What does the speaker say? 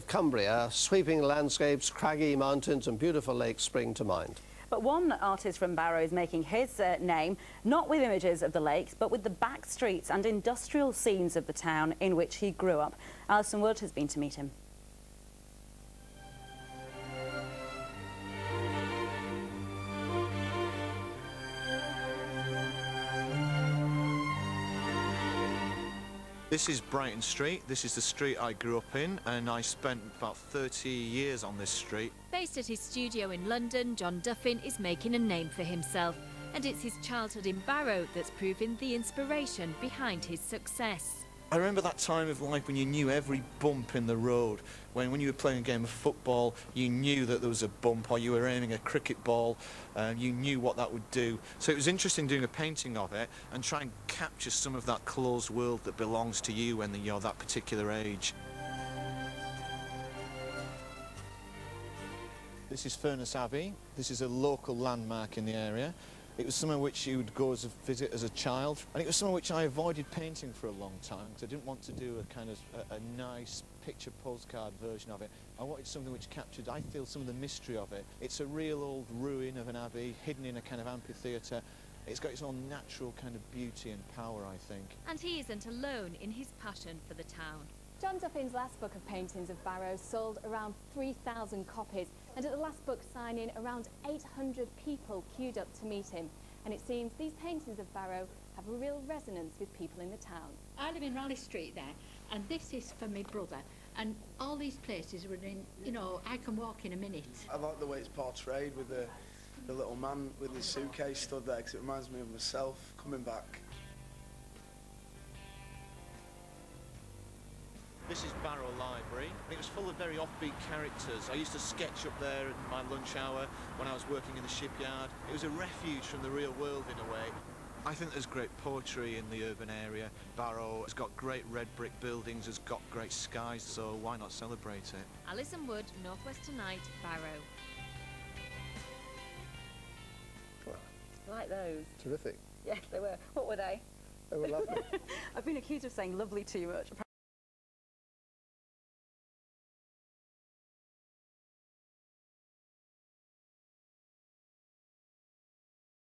of Cumbria, sweeping landscapes, craggy mountains and beautiful lakes spring to mind. But one artist from Barrow is making his name, not with images of the lakes, but with the back streets and industrial scenes of the town in which he grew up. Alison Wood has been to meet him. This is Brighton Street. This is the street I grew up in, and I spent about 30 years on this street. Based at his studio in London, John Duffin is making a name for himself, and it's his childhood in Barrow that's proven the inspiration behind his success. I remember that time of life when you knew every bump in the road. When you were playing a game of football, you knew that there was a bump, or you were aiming a cricket ball, you knew what that would do. So it was interesting doing a painting of it and try and capture some of that closed world that belongs to you when you're that particular age. This is Furness Abbey. This is a local landmark in the area. It was somewhere which you would go as a visit as a child, and it was somewhere which I avoided painting for a long time because I didn't want to do a kind of a nice picture postcard version of it. I wanted something which captured, I feel, some of the mystery of it. It's a real old ruin of an abbey hidden in a kind of amphitheatre. It's got its own natural kind of beauty and power, I think. And he isn't alone in his passion for the town. John Duffin's last book of paintings of Barrow sold around 3,000 copies, and at the last book signing, around 800 people queued up to meet him. And it seems these paintings of Barrow have a real resonance with people in the town. I live in Raleigh Street there, and this is for my brother. And all these places are in, you know, I can walk in a minute. I like the way it's portrayed with the little man with his suitcase stood there, because it reminds me of myself coming back. This is Barrow Library. It was full of very offbeat characters. I used to sketch up there at my lunch hour when I was working in the shipyard. It was a refuge from the real world in a way. I think there's great poetry in the urban area. Barrow has got great red brick buildings, has got great skies, so why not celebrate it? Alison Wood, North West Tonight, Barrow. Wow. Like those. Terrific. Yes, they were. What were they? They were lovely. I've been accused of saying lovely too much.